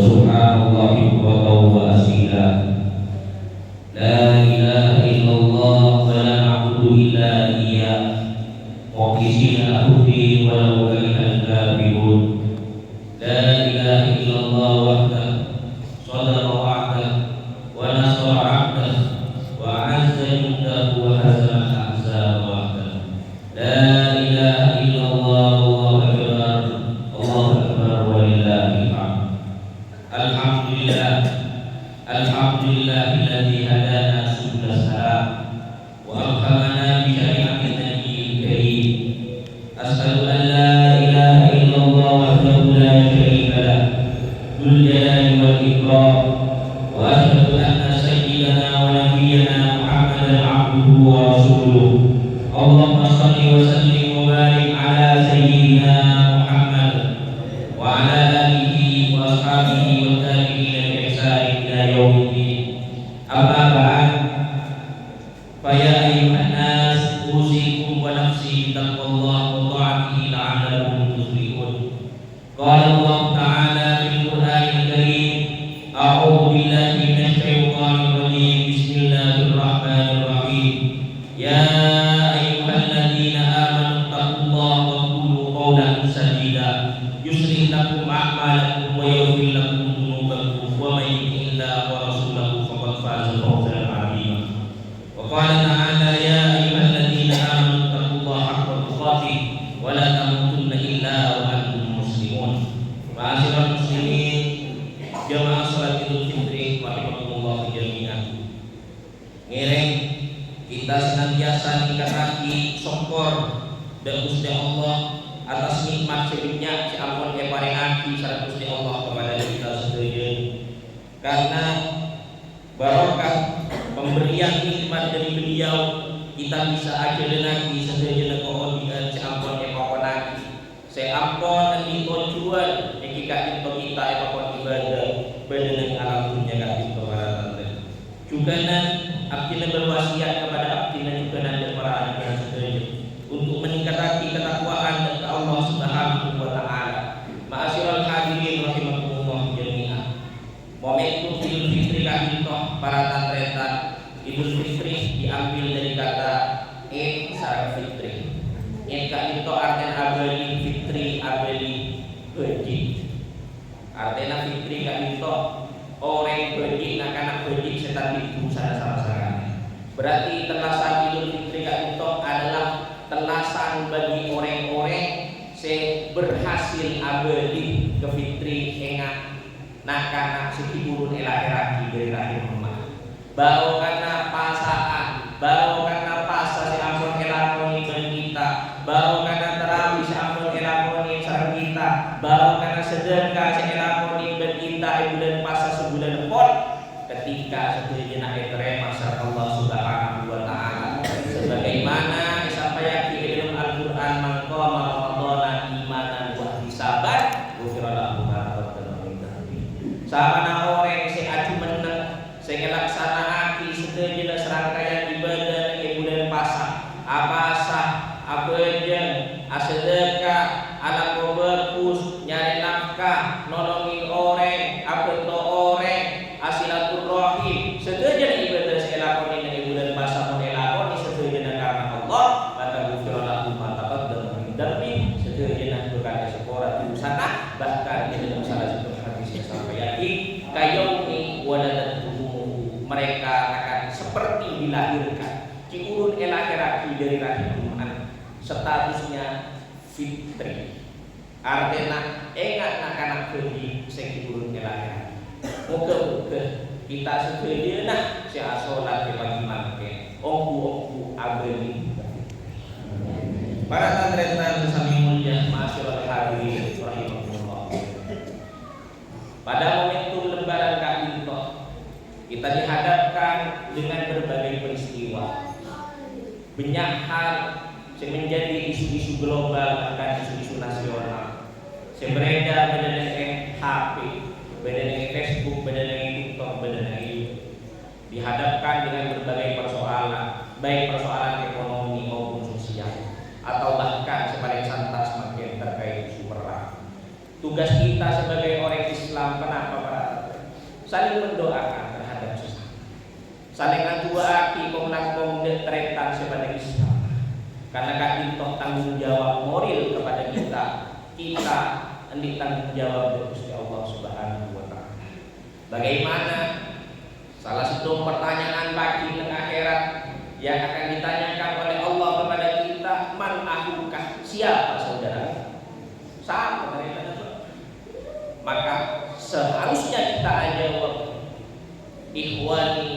subhanallahi bukratan wa asila. La ilaha illallah wa la na'budu illa iyyah mukhlisina lahu din walau karihal kafirun. La ilaha illallah wahdahu shadaqa wa'dahu wa nasara 'abdahu wa 'azza jundahu wa hazama al-ahzaba wahdahu. La ilaha illallah Allahu akbar walillahil hamd. Alhamdulillahilladzi hadana subul salam wa alhamana bi syari'atin nabiyil karim. Asyhadu an la ilaha illallah wahdahu la syarika lah dzul jalali wal ikram wa asyhadu anna sayyidana wa nabiyyana Muhammadan 'abduhu wa rasuluh. Allahumma shalli wa sallim wa barik ala sayyidina Muhammad wa ala alihi wa ashabihi wa tabi'ina bi ihsan ila yaumiddin. Amma ba'd, fa ya ayyuhan nas usikum wa nafsi bittaqwallahi wa ta'atihi la'allakum tuflihun. Qala Allah ta'ala fil Qur'anil Karim, a'udzu billahi minasy syaithanir rajim. Bismillahirrahmanirrahim. Ya ayyuhalladzina amanu taqullaha wa qulu qawlan sadida yuslih lakum a'malakum wa yaghfir lakum dhunubakum wa may yuti'illaha wa rasulahu faqad faza fawzan 'azima. Wa qala ta'ala ya ayyuhalladzina amanu taqullaha haqqa tuqatih wa la tamutunna illa wa antum muslimun. Ma'asyiral muslimin, jamaah salat Idul Fitri rahimakumullah jami'an. Ngiring kita senantiasa nikahaki syukur dan Gusti Allah atas nikmat sedihnya si ampun ke parengaki sareng Gusti Allah kepada kita sedaya. Karena barokah pemberian nikmat dari beliau, kita bisa ajelenaki sedaya kemudian si ampun ke pakonaki. Si ampun di tujuan jika kita epakon ibadah bedeneng alam dunia kaki kebaratan. Juga abdina berwasiat kepada abdina juga dan para anak sedaya untuk meningkatkan ketakwaan kepada Allah Subhanahu wa taala. Ma'asyiral hadirin rahimakumullah jami'an. Momentum Idul Fitri kahitoh para tantretan. Idul Fitri diambil dari kata Eid sareng fitri. Eid kahito artinya abadi, fitri abadi beji. Artinya fitri kahito orang beji nak beji setan itu sama-sama. Berarti telasan Idul Fitri kahito adalah telasan bagi orang-orang yang berhasil abadi ke fitri enggak nak sekiburun elak-elaki dari rahim emak. Bau karena pasaan, bau karena pasa si ampun elakoni dan kita, bau karena terawih si ampun elakoni sareng kita, bau karena sedekah si elakoni dan kita bulan pasa sebulan depan ketika sedaya terima sareng Allah Subhanahu wa taala. Sebagaimana disampaikan di dalam Al-Qur'an, maqama ramadhana imanan wa ihtisaban ghufira lahu ma taqaddama min dhanbi. Sabana orang sing aju meneng sing nglaksanakake sedaya serangkaian ibadah di bulan puasa, apasa, abejen, asedekah, anak berkus, nyari nafkah, nolongi orang, abento orang, asilaturrahim, sedaya ibadah sing lakoni di bulan puasa mun lakoni sedaya karena Allah, maka ghufira lahu ma taqaddama min dhanbi, sedaya berkata sepora dosana, bahkan di dalam salah satu hadis yang sampai kayaumi waladatuhu, mereka akan seperti dilahirkan ciurun elak-elaki dari rahim umat, statusnya fitri. Artinya enggak anak-anak beji sing ciurun elak-elaki. Muga-muga kita sedaya si salat di pagi mangke ongku abadi. Para tantretan sami mulia masyaallah hadirin rahimakumullah. Pada momentum lebaran kahito kita dihadapkan dengan berbagai peristiwa, banyak hal yang menjadi isu-isu global bahkan isu-isu nasional. Yang beredar pada HP, pada Facebook, pada TikTok, pada YouTube, dihadapkan dengan berbagai persoalan, baik persoalan ekonomi maupun sosial, atau bahkan sebagai santas semakin terkait isu perang. Tugas kita sebagai orang Islam, kenapa para saling mendoakan terhadap sesama, saling ngaduaki komnang tretan sepada Islam. Karena kaki tanggung jawab moral kepada kita hendak tanggung jawab dari Gusti Allah Subhanahu wa taala. Bagaimana salah satu pertanyaan bagi akhirat yang akan ditanyakan oleh Allah kepada kita, man ahukah, siapa saudara? Siapa mereka? Maka seharusnya kita jawab, ikhwani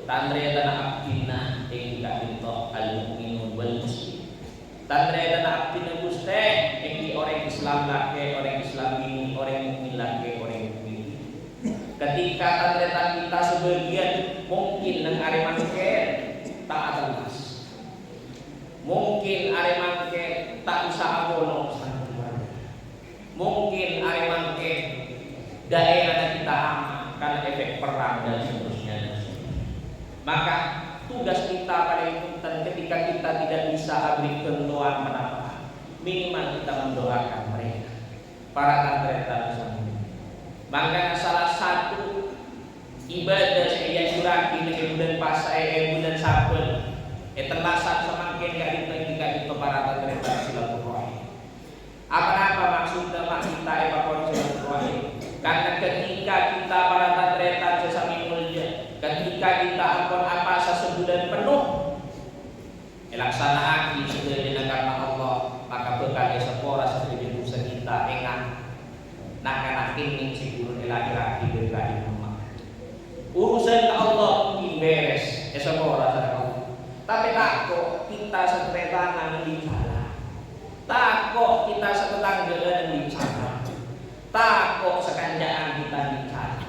tandre tanah abdina ing kabinto al-mu'minun wal muslim. Tandre tanah abdina guste ing orang Islam lake, orang Islam ini, orang mukmin lake, orang mukmin. Ketika tandre kita sebagian mungkin nang areman ke tak atas. Mungkin areman ke tak bisa abono mungkin areman ke daerah kita aman karena efek perang dan seterusnya. Maka tugas kita paling penting ketika kita tidak bisa beri doa menapa, minimal kita mendoakan mereka para tandreta bersama. Maka salah satu ibadah saya curaki dengan bulan pasai bulan sabun terlasan semakin ketika itu para tandreta silaturahim. Apa maksudnya kita evakuasi silaturahim? Karena ketika kita para tandreta sesami mulia, ketika kita ampun apa sebulan penuh laksanaan sesuai karena Allah, maka bekal sepora sesuai dosa kita enggak nak ini si guru laki-laki berkali urusan Allah mungkin beres sepora Allah, tapi takut kita setetangan di sana, takut kita setetanggaan di sana, takut sekanjaan kita di sana,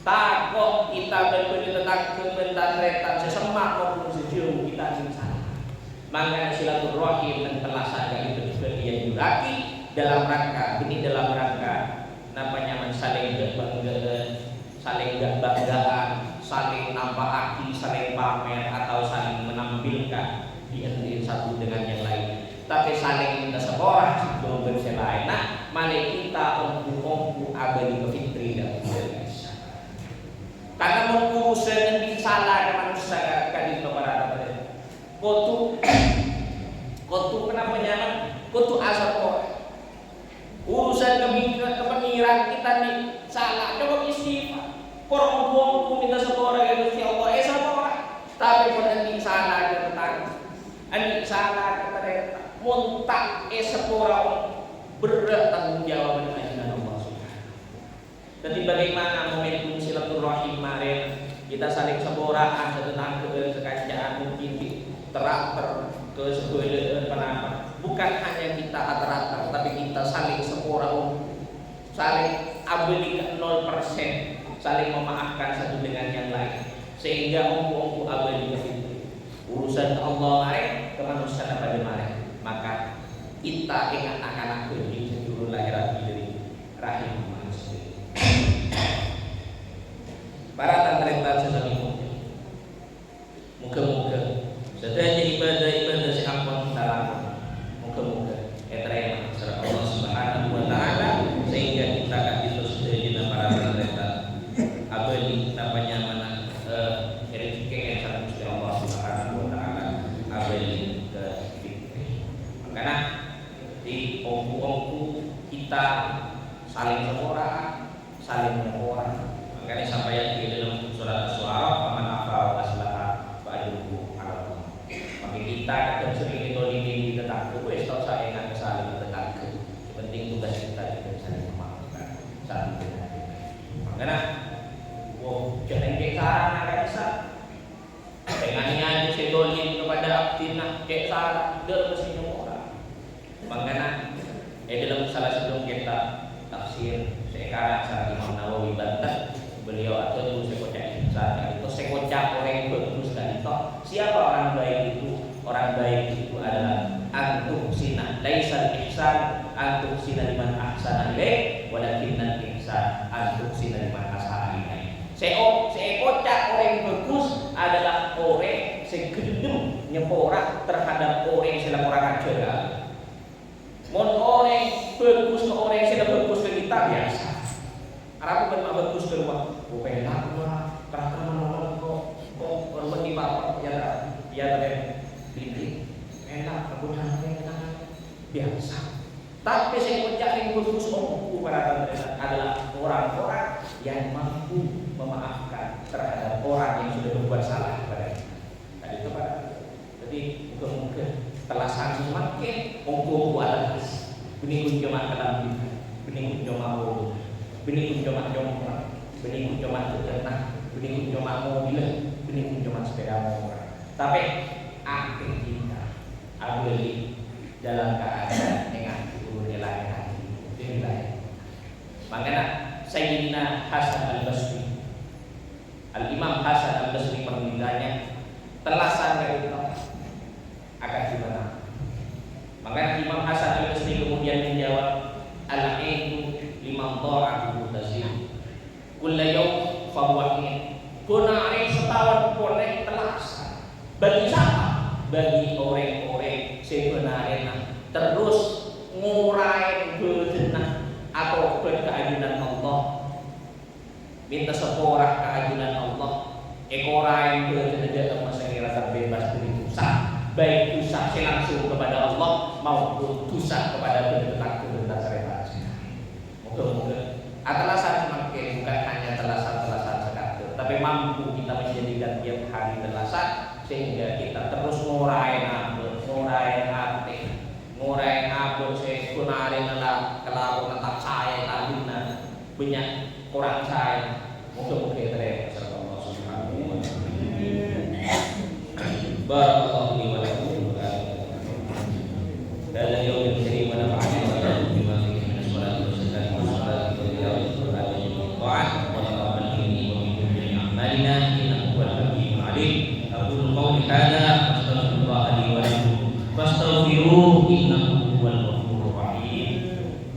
takut kita berbeda tentang kebenaran sesemak maupun sejauh kita di sana. Maka silaturahim dan telasan itu juga dia juraki dalam rangka namanya saling berbanggaan, saling banggaan, saling nampak aki, saling pamer atau saling menampilkan di satu dengan yang lain. Tapi saling minta seorang itu berselain. Nah, mari kita ongku abadi kefitri dan berkasa. Karena mengurusan yang salah ke manusia kadang kepada kotu kenapa nyaman? Kotu asal urusan kepemikiran kita nih salah. Coba istighfar. Korong buangku minta sepora ya Gusti Allah. Sepora. Tapi pun nanti salah ke tetangga. Nanti salah ke mereka. Muntah sepora berat tanggung jawab dengan Allah Subhanahu. Jadi bagaimana momentum silaturahim kemarin kita saling seboraan tentang kekanjaan mungkin terakter ke sebuah penapa. Bukan hanya kita rata-rata, tapi kita saling seboraan, saling abadi 0%, saling memaafkan satu dengan yang lain, sehingga ongku abadi itu urusan Allah kemarin ke manusia pada kemarin. Maka kita ingat akan aku di seluruh akhirat dari rahim manusia. Para tandreta sesamimu, muka-muka setelah ibadah si ampun kita lakukan, muka-muka etrema serta Allah Subhanahu wa taala sehingga kita akan diteruskan dengan para tandreta abadi namanya mana rezeki yang Gusti Allah Subhanahu wa taala abadi ke fikri. Makanya di ongku kita saling seorang, saling menyepora. Makanya sampai di dalam surat Asy-Syu'ara paman afal aslaha ba'duhu ala. Maka kita akan sering ditolimi tetangga, wis tau saya ingat saling tetangga. Penting tugas kita juga saling memaafkan satu dengan lain. Makanya jangan cara nak bisa. Dengan aja saya dolim kepada abdina kayak salah dia mesti orang. Makanya dalam salah satu kitab tafsir sekarang saat Imam Nawawi bantah beliau atau itu sekocak saat itu sekocak orang yang bagus dan itu siapa orang baik itu? Orang baik itu adalah antum sina laisal ihsan antum sina liman ahsana ilaih walakinnal ihsan antum sina liman asha'a ilaih. Sekocak orang yang bagus adalah orang yang gendem nyepora terhadap orang yang sedang orang ajar. Mon orang bagus ke orang yang sedang bagus ke kita biasa. Arab bukan bagus ke rumah Bukan lah, karakter menolong kok orang di bapak ya tadi pilih enak, aku enak biasa. Tapi saya mencari khusus omku para adalah orang-orang yang mampu memaafkan terhadap orang yang sudah berbuat salah kepada kita. Tadi itu pada, jadi mungkin telasan semakin omku adalah benih kunjungan dalam kita, benih kunjungan bodoh, benih kunjungan jongkrak, benih kunjungan ternak, benih kunjungan mobil, benih kunjungan sepeda motor. Tapi akhir kita abeli dalam keadaan dengan nilai hati nilai. Makanya Sayyidina Hasan al-Basri, Al-Imam Hasan al-Basri menilainya telasan dari Allah akan gimana. Makanya Imam Hasan al-Basri kemudian menjawab, al-ilmu liman ta'ahu tasir kulla yawm fahuwa in. Kunari setahun boleh telasan. Bagi siapa? Bagi orang-orang sebenarnya terus ngurai bedenah atau keajunan Allah, minta seporah keajunan Allah, ekorai bedenah masa kira terbebas dari dosa, baik dosa langsung kepada Allah maupun dosa kepada bedenah serta. Moga-moga atelasan semakin bukan hanya telasan sekali, tapi mampu kita menjadikan tiap hari telasan sehingga kita terus ngurai hati, ngurai abon saya kunarin adalah kalau mentak saya tadinya banyak orang saya moga-moga terima kasih Allah Subhanahu wa taala. Barakallahu li wa lakum dalam yaumil karim wa nafa'ana wa lakum bima fihi min as-salati wa salati wa salati wa tilawati al-Qur'an wa taqabbal minni wa minkum jami'an a'malina innahu huwal hakimul 'alim. Aqulu qawli hadza wa astaghfirullah li wa lakum fastaghfiruhu innahu